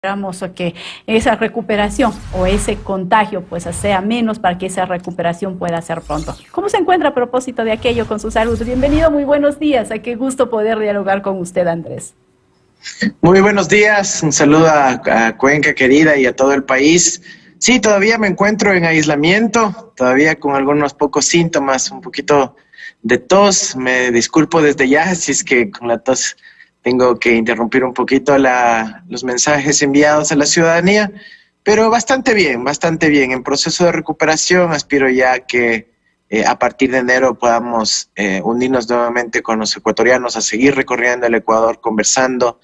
Esperamos que esa recuperación o ese contagio pues sea menos para que esa recuperación pueda ser pronto. ¿Cómo se encuentra a propósito de aquello con su salud? Bienvenido, muy buenos días. Qué gusto poder dialogar con usted, Andrés. Muy buenos días, un saludo a Cuenca querida y a todo el país. Sí, todavía me encuentro en aislamiento, todavía con algunos pocos síntomas, un poquito de tos. Me disculpo desde ya si es que con la tos tengo que interrumpir un poquito los mensajes enviados a la ciudadanía, pero bastante bien, en proceso de recuperación. Aspiro ya que a partir de enero podamos unirnos nuevamente con los ecuatorianos a seguir recorriendo el Ecuador, conversando,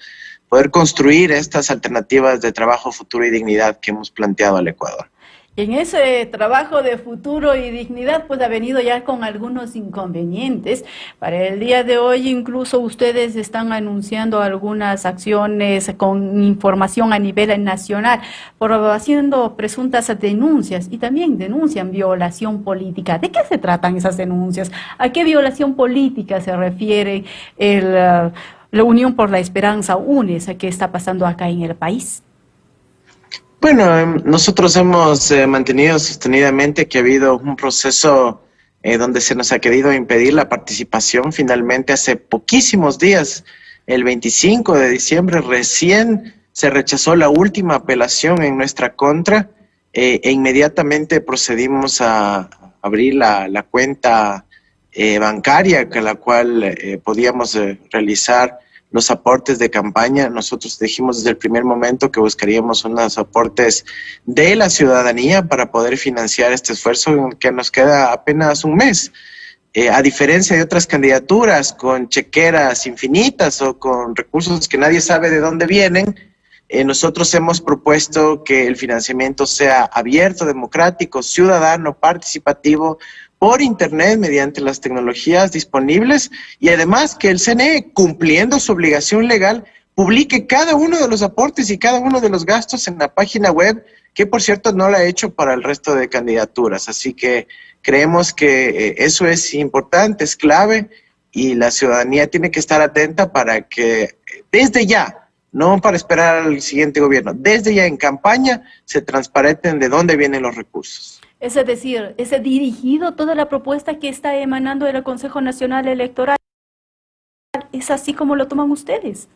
poder construir estas alternativas de trabajo, futuro y dignidad que hemos planteado al Ecuador. En ese trabajo de futuro y dignidad, pues ha venido ya con algunos inconvenientes. Para el día de hoy, incluso ustedes están anunciando algunas acciones con información a nivel nacional, por haciendo presuntas denuncias y también denuncian violación política. ¿De qué se tratan esas denuncias? ¿A qué violación política se refiere la Unión por la Esperanza, UNES, que está pasando acá en el país? Bueno, nosotros hemos mantenido sostenidamente que ha habido un proceso donde se nos ha querido impedir la participación. Finalmente, hace poquísimos días, el 25 de diciembre, recién se rechazó la última apelación en nuestra contra e inmediatamente procedimos a abrir la cuenta bancaria con la cual podíamos realizar los aportes de campaña. Nosotros dijimos desde el primer momento que buscaríamos unos aportes de la ciudadanía para poder financiar este esfuerzo que nos queda apenas un mes. A diferencia de otras candidaturas con chequeras infinitas o con recursos que nadie sabe de dónde vienen, nosotros hemos propuesto que el financiamiento sea abierto, democrático, ciudadano, participativo, por internet, mediante las tecnologías disponibles, y además que el CNE, cumpliendo su obligación legal, publique cada uno de los aportes y cada uno de los gastos en la página web, que por cierto no la ha hecho para el resto de candidaturas. Así que creemos que eso es importante, es clave, y la ciudadanía tiene que estar atenta para que desde ya, no para esperar al siguiente gobierno, desde ya en campaña se transparenten de dónde vienen los recursos. Es decir, ¿es dirigido toda la propuesta que está emanando del Consejo Nacional Electoral? ¿Es así como lo toman ustedes?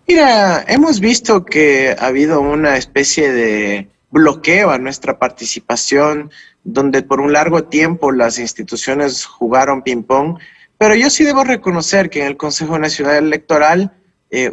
Mira, hemos visto que ha habido una especie de bloqueo a nuestra participación, donde por un largo tiempo las instituciones jugaron ping-pong, pero yo sí debo reconocer que en el Consejo Nacional Electoral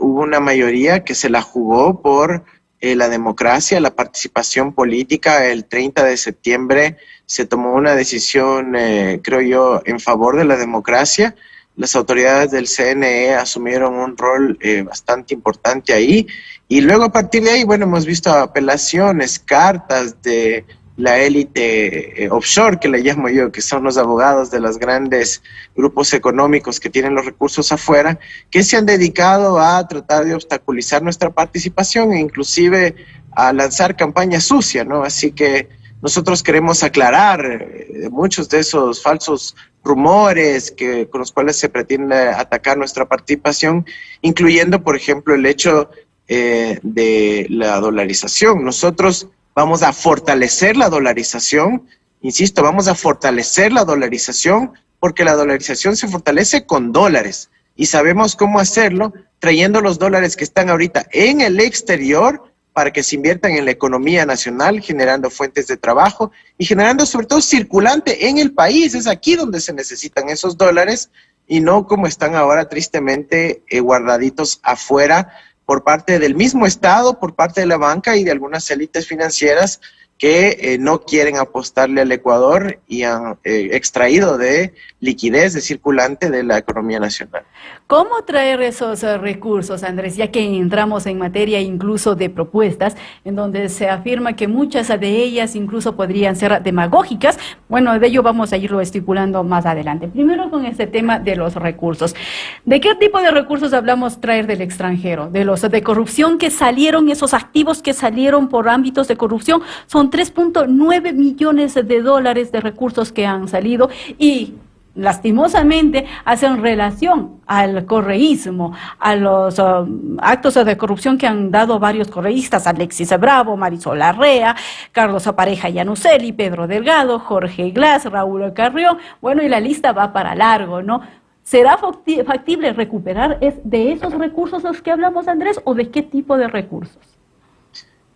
hubo una mayoría que se la jugó por la democracia, la participación política. El 30 de septiembre se tomó una decisión, creo yo, en favor de la democracia. Las autoridades del CNE asumieron un rol bastante importante ahí. Y luego a partir de ahí, bueno, hemos visto apelaciones, cartas de la élite offshore, que le llamo yo, que son los abogados de los grandes grupos económicos que tienen los recursos afuera, que se han dedicado a tratar de obstaculizar nuestra participación e inclusive a lanzar campaña sucia, ¿no? Así que nosotros queremos aclarar muchos de esos falsos rumores con los cuales se pretende atacar nuestra participación, incluyendo, por ejemplo, el hecho de la dolarización. Nosotros vamos a fortalecer la dolarización, insisto, vamos a fortalecer la dolarización porque la dolarización se fortalece con dólares y sabemos cómo hacerlo trayendo los dólares que están ahorita en el exterior para que se inviertan en la economía nacional, generando fuentes de trabajo y generando sobre todo circulante en el país. Es aquí donde se necesitan esos dólares y no como están ahora tristemente guardaditos afuera, por parte del mismo Estado, por parte de la banca y de algunas élites financieras que no quieren apostarle al Ecuador y han extraído de liquidez, de circulante de la economía nacional. ¿Cómo traer esos recursos, Andrés? Ya que entramos en materia incluso de propuestas, en donde se afirma que muchas de ellas incluso podrían ser demagógicas. Bueno, de ello vamos a irlo estipulando más adelante. Primero con este tema de los recursos. ¿De qué tipo de recursos hablamos traer del extranjero? De los de corrupción que salieron, esos activos que salieron por ámbitos de corrupción, son 3.9 millones de dólares de recursos que han salido y lastimosamente hacen relación al correísmo, a los actos de corrupción que han dado varios correístas: Alexis Bravo, Marisol Larrea, Carlos Apareja Llanuselli, Pedro Delgado, Jorge Glass, Raúl Carrión. Bueno, y la lista va para largo, ¿no? ¿Será factible recuperar de esos recursos los que hablamos, Andrés, o de qué tipo de recursos?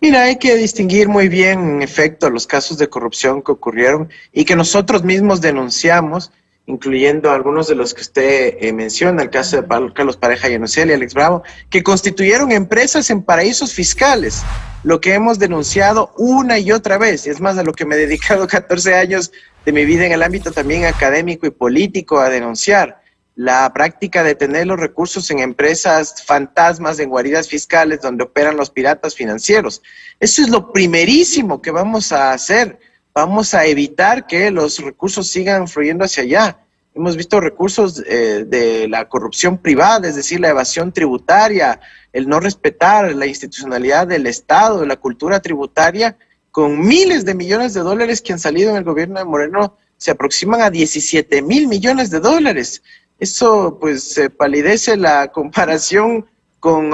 Mira, hay que distinguir muy bien, en efecto, los casos de corrupción que ocurrieron y que nosotros mismos denunciamos, incluyendo algunos de los que usted menciona, el caso de Carlos Pareja Llanuselli, Alex Bravo, que constituyeron empresas en paraísos fiscales, lo que hemos denunciado una y otra vez, y es más, a lo que me he dedicado 14 años de mi vida en el ámbito también académico y político a denunciar. La práctica de tener los recursos en empresas fantasmas, en guaridas fiscales donde operan los piratas financieros. Eso es lo primerísimo que vamos a hacer. Vamos a evitar que los recursos sigan fluyendo hacia allá. Hemos visto recursos de la corrupción privada, es decir, la evasión tributaria, el no respetar la institucionalidad del Estado, la cultura tributaria, con miles de millones de dólares que han salido en el gobierno de Moreno, se aproximan a 17,000 millones de dólares. Eso pues palidece la comparación con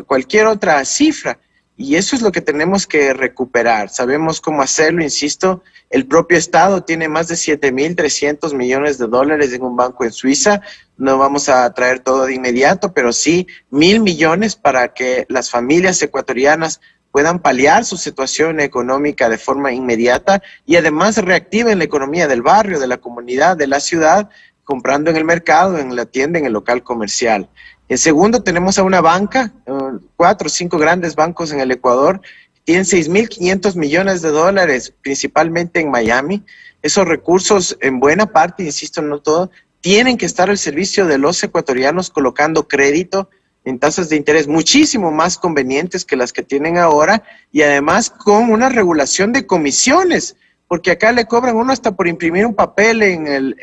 cualquier otra cifra, y eso es lo que tenemos que recuperar. Sabemos cómo hacerlo, insisto, el propio Estado tiene más de 7,300 millones de dólares en un banco en Suiza. No vamos a traer todo de inmediato, pero sí 1,000 millones para que las familias ecuatorianas puedan paliar su situación económica de forma inmediata y además reactiven la economía del barrio, de la comunidad, de la ciudad, comprando en el mercado, en la tienda, en el local comercial. En segundo, tenemos a una banca, 4 o 5 grandes bancos en el Ecuador, tienen 6,500 millones de dólares, principalmente en Miami. Esos recursos, en buena parte, insisto, no todo, tienen que estar al servicio de los ecuatorianos, colocando crédito en tasas de interés muchísimo más convenientes que las que tienen ahora, y además con una regulación de comisiones, porque acá le cobran uno hasta por imprimir un papel en el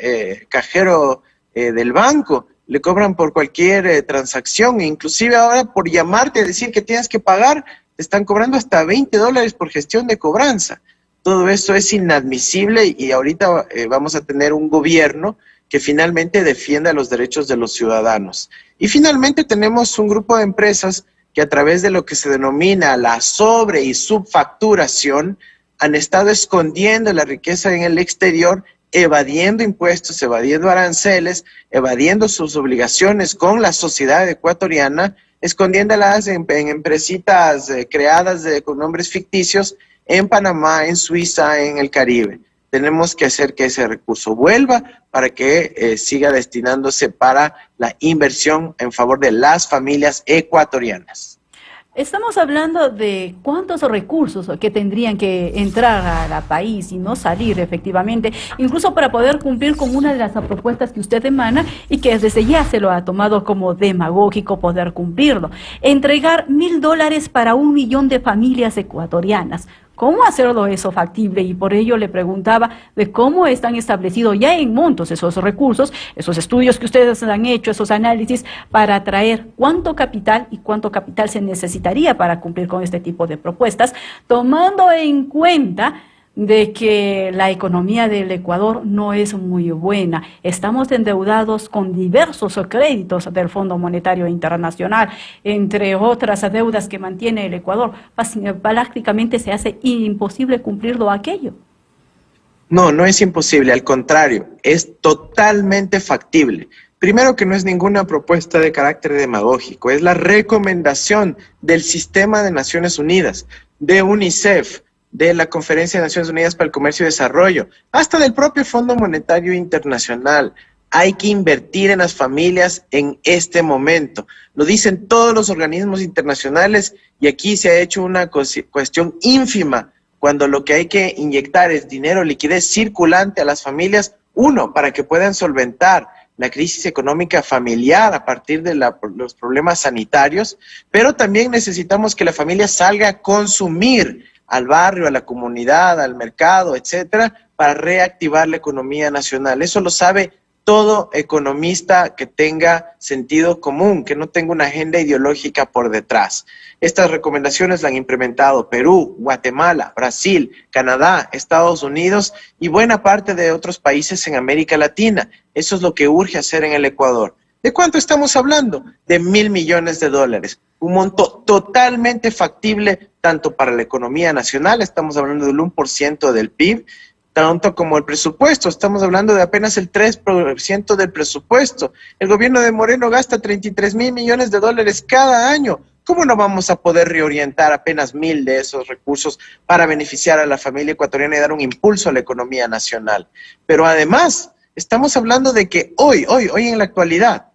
cajero del banco, le cobran por cualquier transacción, e inclusive ahora por llamarte a decir que tienes que pagar, te están cobrando hasta $20 por gestión de cobranza. Todo eso es inadmisible, y ahorita vamos a tener un gobierno que finalmente defienda los derechos de los ciudadanos. Y finalmente tenemos un grupo de empresas que a través de lo que se denomina la sobre- y subfacturación han estado escondiendo la riqueza en el exterior, evadiendo impuestos, evadiendo aranceles, evadiendo sus obligaciones con la sociedad ecuatoriana, escondiéndolas en empresitas creadas con nombres ficticios en Panamá, en Suiza, en el Caribe. Tenemos que hacer que ese recurso vuelva para que siga destinándose para la inversión en favor de las familias ecuatorianas. Estamos hablando de cuántos recursos que tendrían que entrar al país y no salir efectivamente, incluso para poder cumplir con una de las propuestas que usted emana y que desde ya se lo ha tomado como demagógico poder cumplirlo. Entregar $1,000 para 1 millón de familias ecuatorianas. ¿Cómo hacerlo eso factible? Y por ello le preguntaba de cómo están establecidos ya en montos esos recursos, esos estudios que ustedes han hecho, esos análisis, para atraer cuánto capital y cuánto capital se necesitaría para cumplir con este tipo de propuestas, tomando en cuenta de que la economía del Ecuador no es muy buena. Estamos endeudados con diversos créditos del Fondo Monetario Internacional, entre otras deudas que mantiene el Ecuador. Prácticamente se hace imposible cumplirlo aquello. No, no es imposible, al contrario, es totalmente factible. Primero, que no es ninguna propuesta de carácter demagógico, es la recomendación del Sistema de Naciones Unidas, de UNICEF, de la Conferencia de Naciones Unidas para el Comercio y Desarrollo, hasta del propio Fondo Monetario Internacional. Hay que invertir en las familias en este momento. Lo dicen todos los organismos internacionales, y aquí se ha hecho una cuestión ínfima, cuando lo que hay que inyectar es dinero, liquidez circulante a las familias, uno, para que puedan solventar la crisis económica familiar a partir de los problemas sanitarios, pero también necesitamos que la familia salga a consumir al barrio, a la comunidad, al mercado, etcétera, para reactivar la economía nacional. Eso lo sabe todo economista que tenga sentido común, que no tenga una agenda ideológica por detrás. Estas recomendaciones las han implementado Perú, Guatemala, Brasil, Canadá, Estados Unidos y buena parte de otros países en América Latina. Eso es lo que urge hacer en el Ecuador. ¿De cuánto estamos hablando? De $1.000 millones. Un monto totalmente factible tanto para la economía nacional, estamos hablando del 1% del PIB, tanto como el presupuesto, estamos hablando de apenas el 3% del presupuesto. El gobierno de Moreno gasta $33.000 millones cada año. ¿Cómo no vamos a poder reorientar apenas 1.000 de esos recursos para beneficiar a la familia ecuatoriana y dar un impulso a la economía nacional? Pero además, estamos hablando de que hoy en la actualidad,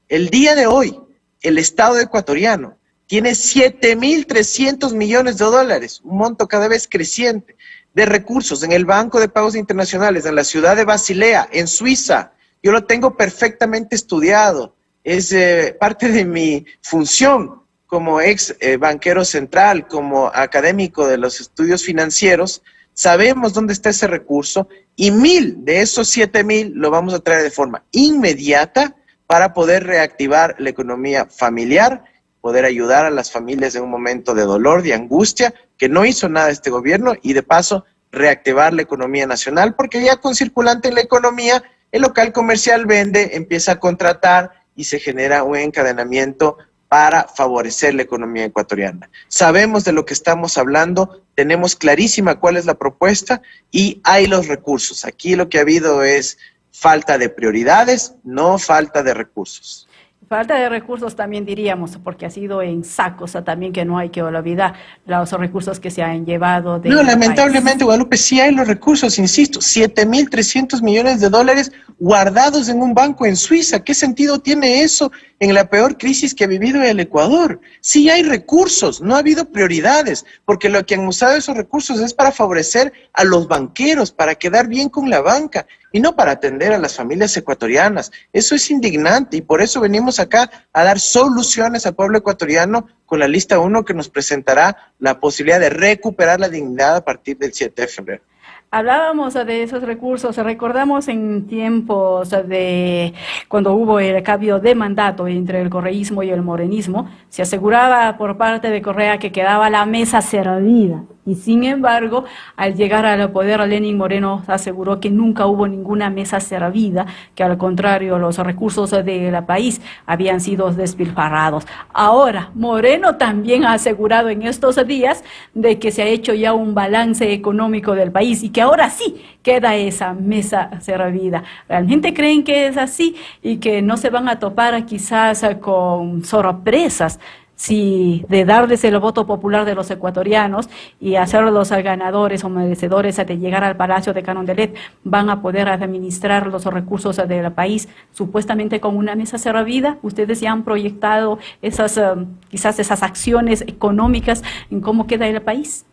el día de hoy, el Estado ecuatoriano tiene $7.300 millones, un monto cada vez creciente, de recursos en el Banco de Pagos Internacionales, en la ciudad de Basilea, en Suiza. Yo lo tengo perfectamente estudiado. Es parte de mi función como ex banquero central, como académico de los estudios financieros. Sabemos dónde está ese recurso y 1.000 de esos 7.000 lo vamos a traer de forma inmediata para poder reactivar la economía familiar, poder ayudar a las familias en un momento de dolor, de angustia, que no hizo nada este gobierno, y de paso reactivar la economía nacional, porque ya con circulante en la economía, el local comercial vende, empieza a contratar y se genera un encadenamiento para favorecer la economía ecuatoriana. Sabemos de lo que estamos hablando, tenemos clarísima cuál es la propuesta y hay los recursos. Aquí lo que ha habido es falta de prioridades, no falta de recursos. Falta de recursos también diríamos, porque ha sido en sacos, también que no hay que olvidar los recursos que se han llevado de No, lamentablemente, Guadalupe, sí hay los recursos, insisto, $7.300 millones guardados en un banco en Suiza. ¿Qué sentido tiene eso en la peor crisis que ha vivido el Ecuador? Sí hay recursos, no ha habido prioridades, porque lo que han usado esos recursos es para favorecer a los banqueros, para quedar bien con la banca y no para atender a las familias ecuatorianas. Eso es indignante y por eso venimos acá a dar soluciones al pueblo ecuatoriano con la lista 1 que nos presentará la posibilidad de recuperar la dignidad a partir del 7 de febrero. Hablábamos de esos recursos, recordamos en tiempos de cuando hubo el cambio de mandato entre el correísmo y el morenismo, se aseguraba por parte de Correa que quedaba la mesa servida. Y sin embargo, al llegar al poder, Lenín Moreno aseguró que nunca hubo ninguna mesa servida, que al contrario, los recursos del país habían sido despilfarrados. Ahora, Moreno también ha asegurado en estos días de que se ha hecho ya un balance económico del país y que ahora sí queda esa mesa servida. ¿Realmente creen que es así y que no se van a topar quizás con sorpresas si de darles el voto popular de los ecuatorianos y hacerlos ganadores o merecedores de llegar al Palacio de Carondelet, van a poder administrar los recursos del país supuestamente con una mesa servida? ¿Ustedes ya han proyectado esas quizás esas acciones económicas en cómo queda el país?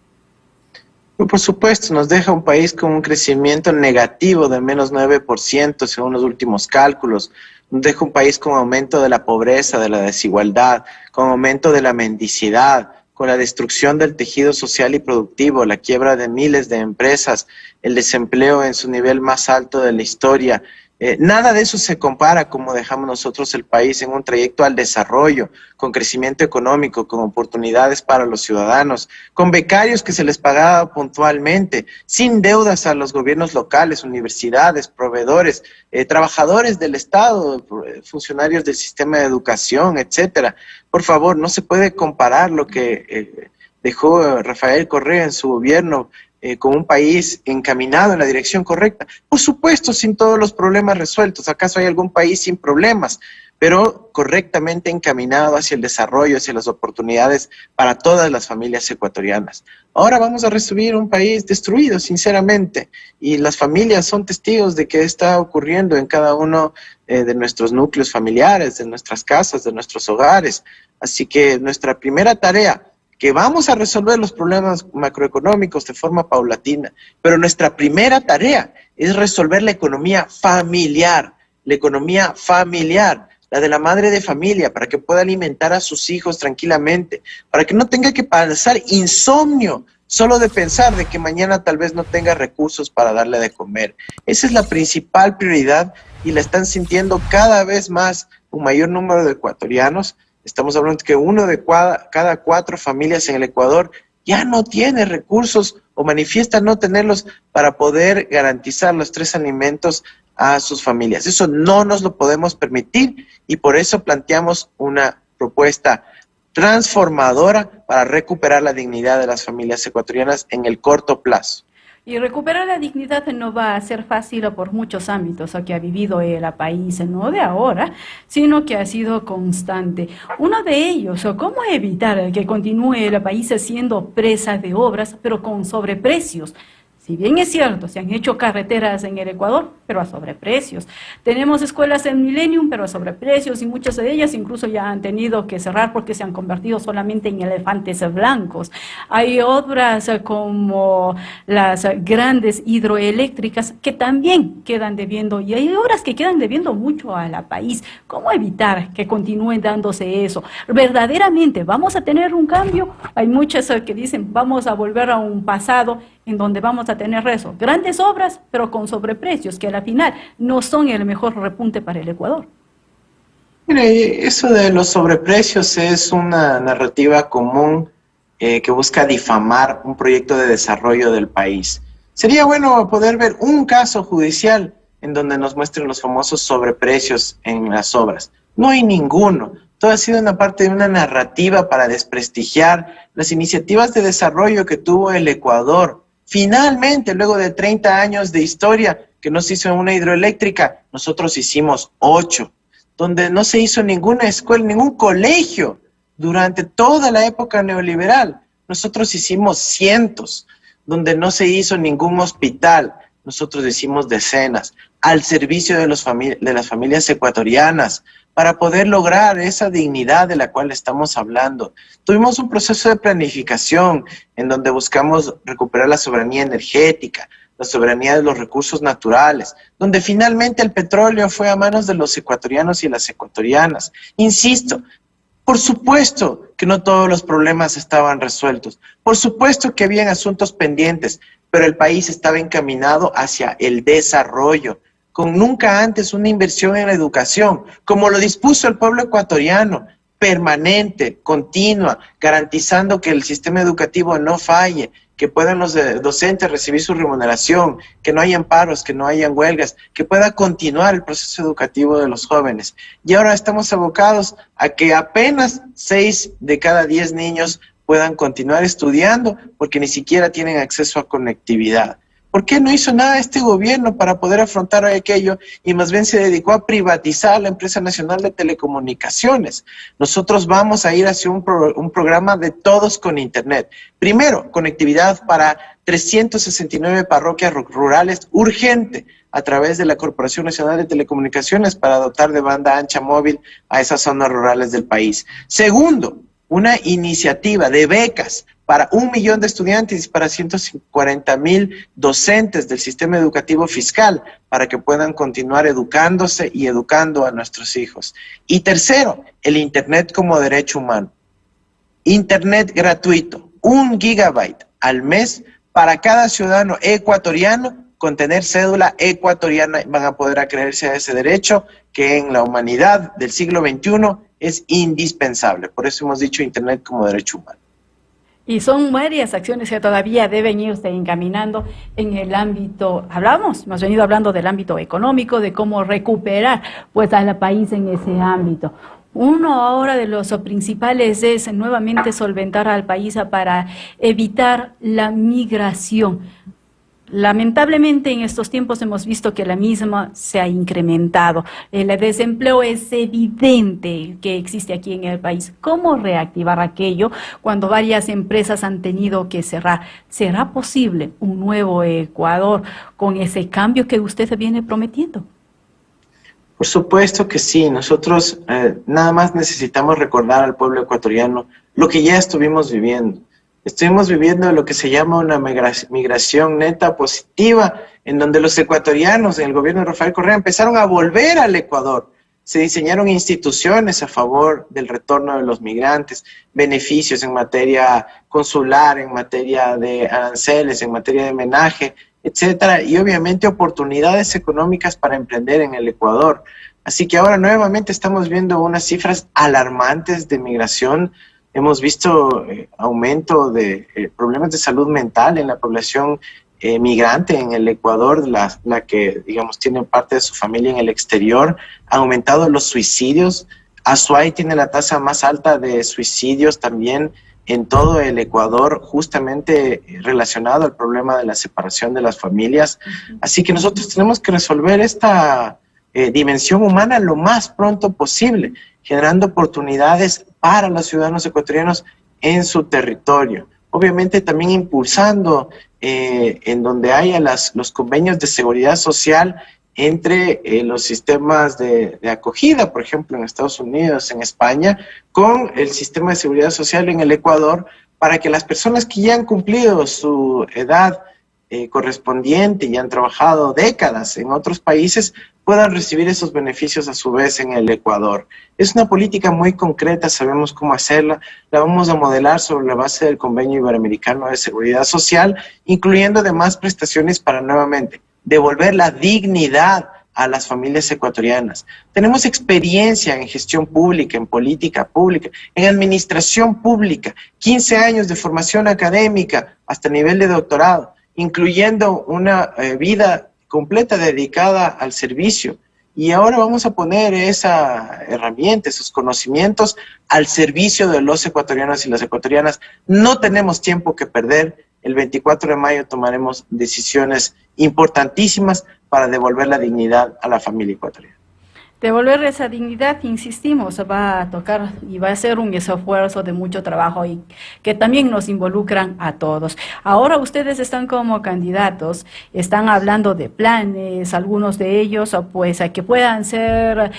Por supuesto, nos deja un país con un crecimiento negativo de menos 9% según los últimos cálculos. Nos deja un país con aumento de la pobreza, de la desigualdad, con aumento de la mendicidad, con la destrucción del tejido social y productivo, la quiebra de miles de empresas, el desempleo en su nivel más alto de la historia. Nada de eso se compara como dejamos nosotros el país en un trayecto al desarrollo, con crecimiento económico, con oportunidades para los ciudadanos, con becarios que se les pagaba puntualmente, sin deudas a los gobiernos locales, universidades, proveedores, trabajadores del Estado, funcionarios del sistema de educación, etcétera. Por favor, no se puede comparar lo que dejó Rafael Correa en su gobierno con un país encaminado en la dirección correcta. Por supuesto, sin todos los problemas resueltos. ¿Acaso hay algún país sin problemas? Pero correctamente encaminado hacia el desarrollo, hacia las oportunidades para todas las familias ecuatorianas. Ahora vamos a recibir un país destruido, sinceramente, y las familias son testigos de qué está ocurriendo en cada uno de nuestros núcleos familiares, de nuestras casas, de nuestros hogares. Así que nuestra primera tarea, que vamos a resolver los problemas macroeconómicos de forma paulatina, pero nuestra primera tarea es resolver la economía familiar, la de la madre de familia, para que pueda alimentar a sus hijos tranquilamente, para que no tenga que pasar insomnio solo de pensar de que mañana tal vez no tenga recursos para darle de comer. Esa es la principal prioridad y la están sintiendo cada vez más un mayor número de ecuatorianos. Estamos hablando de que uno de cada 4 familias en el Ecuador ya no tiene recursos o manifiesta no tenerlos para poder garantizar los 3 alimentos a sus familias. Eso no nos lo podemos permitir y por eso planteamos una propuesta transformadora para recuperar la dignidad de las familias ecuatorianas en el corto plazo. Y recuperar la dignidad no va a ser fácil por muchos ámbitos que ha vivido el país, no de ahora, sino que ha sido constante. Uno de ellos, ¿cómo evitar que continúe el país siendo presa de obras, pero con sobreprecios? Si bien es cierto, se han hecho carreteras en el Ecuador, pero a sobreprecios. Tenemos escuelas en Millennium, pero a sobreprecios, y muchas de ellas incluso ya han tenido que cerrar porque se han convertido solamente en elefantes blancos. Hay obras como las grandes hidroeléctricas que también quedan debiendo, y hay obras que quedan debiendo mucho al país. ¿Cómo evitar que continúe dándose eso? ¿Verdaderamente vamos a tener un cambio? Hay muchas que dicen, vamos a volver a un pasado en donde vamos a tener eso, grandes obras, pero con sobreprecios, que a la final no son el mejor repunte para el Ecuador. Mire, eso de los sobreprecios es una narrativa común que busca difamar un proyecto de desarrollo del país. Sería bueno poder ver un caso judicial en donde nos muestren los famosos sobreprecios en las obras. No hay ninguno. Todo ha sido una parte de una narrativa para desprestigiar las iniciativas de desarrollo que tuvo el Ecuador. Finalmente, luego de 30 años de historia que no se hizo una hidroeléctrica, nosotros hicimos 8, donde no se hizo ninguna escuela, ningún colegio durante toda la época neoliberal. Nosotros hicimos cientos, donde no se hizo ningún hospital. Nosotros hicimos decenas, al servicio de las familias ecuatorianas, para poder lograr esa dignidad de la cual estamos hablando. Tuvimos un proceso de planificación en donde buscamos recuperar la soberanía energética, la soberanía de los recursos naturales, donde finalmente el petróleo fue a manos de los ecuatorianos y las ecuatorianas. Insisto, por supuesto que no todos los problemas estaban resueltos, por supuesto que habían asuntos pendientes, pero el país estaba encaminado hacia el desarrollo, con nunca antes una inversión en la educación, como lo dispuso el pueblo ecuatoriano, permanente, continua, garantizando que el sistema educativo no falle, que puedan los docentes recibir su remuneración, que no hayan paros, que no hayan huelgas, que pueda continuar el proceso educativo de los jóvenes. Y ahora estamos abocados a que apenas 6 de cada 10 niños puedan continuar estudiando porque ni siquiera tienen acceso a conectividad. ¿Por qué no hizo nada este gobierno para poder afrontar aquello y más bien se dedicó a privatizar la empresa nacional de telecomunicaciones? Nosotros vamos a ir hacia un programa de todos con internet. Primero, conectividad para 369 parroquias rurales urgente a través de la Corporación Nacional de Telecomunicaciones para dotar de banda ancha móvil a esas zonas rurales del país. Segundo, una iniciativa de becas para 1 millón de estudiantes y para 140,000 docentes del sistema educativo fiscal para que puedan continuar educándose y educando a nuestros hijos. Y tercero, el Internet como derecho humano. Internet gratuito, 1 gigabyte al mes para cada ciudadano ecuatoriano con tener cédula ecuatoriana. Van a poder acreerse a ese derecho que en la humanidad del siglo XXI es indispensable. Por eso hemos dicho Internet como derecho humano. Y son varias acciones que todavía deben irse encaminando en el ámbito, hemos venido hablando del ámbito económico, de cómo recuperar pues al país en ese ámbito. Uno ahora de los principales es nuevamente solventar al país para evitar la migración. Lamentablemente en estos tiempos hemos visto que la misma se ha incrementado. El desempleo es evidente que existe aquí en el país. ¿Cómo reactivar aquello cuando varias empresas han tenido que cerrar? ¿Será posible un nuevo Ecuador con ese cambio que usted viene prometiendo? Por supuesto que sí. Nosotros nada más necesitamos recordar al pueblo ecuatoriano lo que ya estuvimos viviendo. Estuvimos viviendo lo que se llama una migración neta positiva, en donde los ecuatorianos en el gobierno de Rafael Correa empezaron a volver al Ecuador. se diseñaron instituciones a favor del retorno de los migrantes, beneficios en materia consular, en materia de aranceles, en materia de homenaje, etcétera, y obviamente oportunidades económicas para emprender en el Ecuador. Así que ahora nuevamente estamos viendo unas cifras alarmantes de migración. Hemos visto aumento de problemas de salud mental en la población migrante en el Ecuador, la que, digamos, tiene parte de su familia en el exterior. Ha aumentado los suicidios. Azuay tiene la tasa más alta de suicidios también en todo el Ecuador, justamente relacionado al problema de la separación de las familias. Así que nosotros tenemos que resolver esta dimensión humana lo más pronto posible, generando oportunidades para los ciudadanos ecuatorianos en su territorio. Obviamente también impulsando en donde haya los convenios de seguridad social entre los sistemas de acogida, por ejemplo, en Estados Unidos, en España, con el sistema de seguridad social en el Ecuador, para que las personas que ya han cumplido su edad correspondiente y han trabajado décadas en otros países puedan recibir esos beneficios a su vez en el Ecuador. Es una política muy concreta, sabemos cómo hacerla, la vamos a modelar sobre la base del Convenio Iberoamericano de Seguridad Social, incluyendo además prestaciones para nuevamente devolver la dignidad a las familias ecuatorianas. Tenemos experiencia en gestión pública, en política pública, en administración pública, 15 años de formación académica hasta nivel de doctorado, incluyendo una vida completa dedicada al servicio. Y ahora vamos a poner esa herramienta, esos conocimientos al servicio de los ecuatorianos y las ecuatorianas. No tenemos tiempo que perder. El 24 de mayo tomaremos decisiones importantísimas para devolver la dignidad a la familia ecuatoriana. Devolver esa dignidad, insistimos, va a tocar y va a ser un esfuerzo de mucho trabajo y que también nos involucran a todos. Ahora ustedes están como candidatos, están hablando de planes, algunos de ellos pues que puedan ser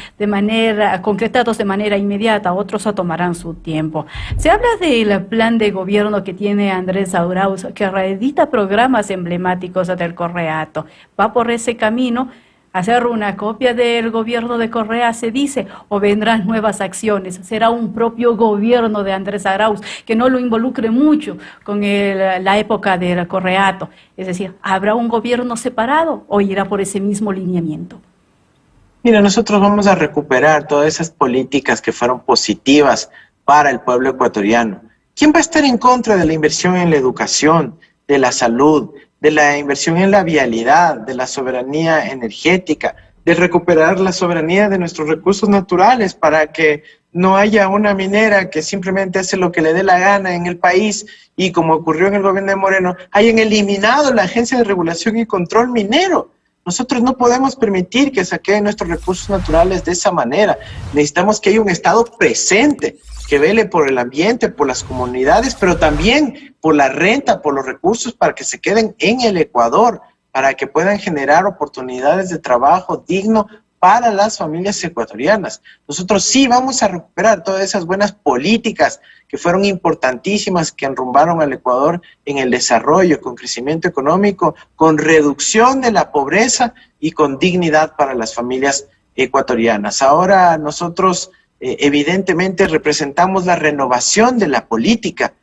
concretados de manera inmediata, otros tomarán su tiempo. Se habla del plan de gobierno que tiene Andrés Arauz, que reedita programas emblemáticos del Correato. Va por ese camino. Hacer una copia del gobierno de Correa, se dice, o vendrán nuevas acciones. Será un propio gobierno de Andrés Arauz que no lo involucre mucho con la época del Correato. Es decir, ¿habrá un gobierno separado o irá por ese mismo lineamiento? Mira, nosotros vamos a recuperar todas esas políticas que fueron positivas para el pueblo ecuatoriano. ¿Quién va a estar en contra de la inversión en la educación, de la salud, de la inversión en la vialidad, de la soberanía energética, de recuperar la soberanía de nuestros recursos naturales para que no haya una minera que simplemente hace lo que le dé la gana en el país y, como ocurrió en el gobierno de Moreno, hayan eliminado la Agencia de Regulación y Control Minero? Nosotros no podemos permitir que saqueen nuestros recursos naturales de esa manera. Necesitamos que haya un Estado presente, que vele por el ambiente, por las comunidades, pero también por la renta, por los recursos para que se queden en el Ecuador, para que puedan generar oportunidades de trabajo digno para las familias ecuatorianas. Nosotros sí vamos a recuperar todas esas buenas políticas que fueron importantísimas, que enrumbaron al Ecuador en el desarrollo, con crecimiento económico, con reducción de la pobreza y con dignidad para las familias ecuatorianas. Ahora nosotros evidentemente representamos la renovación de la política.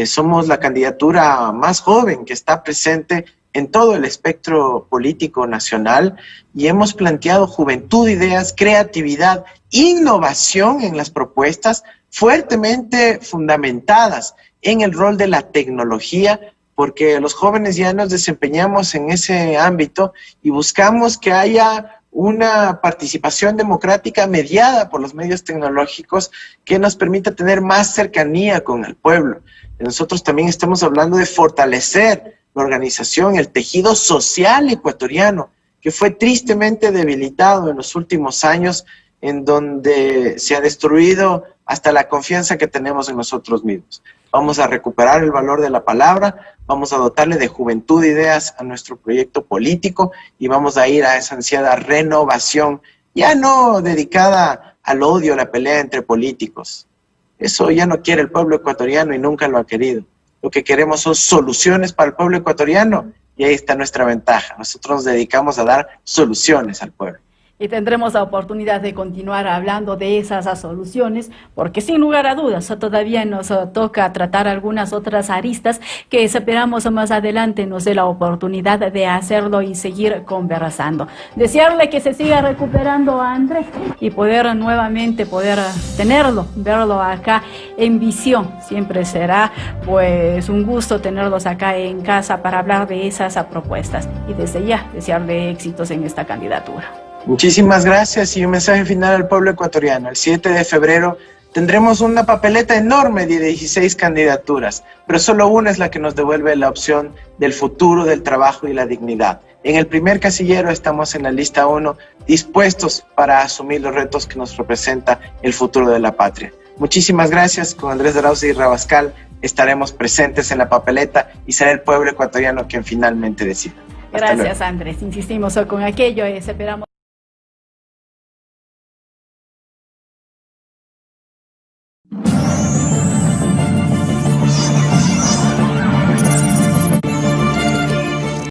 Somos la candidatura más joven que está presente en todo el espectro político nacional y hemos planteado juventud, ideas, creatividad, innovación en las propuestas fuertemente fundamentadas en el rol de la tecnología, porque los jóvenes ya nos desempeñamos en ese ámbito y buscamos que haya una participación democrática mediada por los medios tecnológicos que nos permita tener más cercanía con el pueblo. Nosotros también estamos hablando de fortalecer la organización, el tejido social ecuatoriano, que fue tristemente debilitado en los últimos años, en donde se ha destruido hasta la confianza que tenemos en nosotros mismos. Vamos a recuperar el valor de la palabra, vamos a dotarle de juventud e ideas a nuestro proyecto político y vamos a ir a esa ansiada renovación, ya no dedicada al odio, a la pelea entre políticos. Eso ya no quiere el pueblo ecuatoriano y nunca lo ha querido. Lo que queremos son soluciones para el pueblo ecuatoriano y ahí está nuestra ventaja. Nosotros nos dedicamos a dar soluciones al pueblo. Y tendremos la oportunidad de continuar hablando de esas soluciones, porque sin lugar a dudas todavía nos toca tratar algunas otras aristas que esperamos más adelante nos dé la oportunidad de hacerlo y seguir conversando. Desearle que se siga recuperando a Andrés y poder nuevamente tenerlo, verlo acá en visión. Siempre será pues un gusto tenerlos acá en casa para hablar de esas propuestas y desde ya desearle éxitos en esta candidatura. Muchísimas gracias y un mensaje final al pueblo ecuatoriano. El 7 de febrero tendremos una papeleta enorme de 16 candidaturas, pero solo una es la que nos devuelve la opción del futuro, del trabajo y la dignidad. En el primer casillero estamos en la lista 1, dispuestos para asumir los retos que nos representa el futuro de la patria. Muchísimas gracias. Con Andrés Arauz y Rabascal estaremos presentes en la papeleta y será el pueblo ecuatoriano quien finalmente decida. Gracias, Andrés. Insistimos con aquello, esperamos.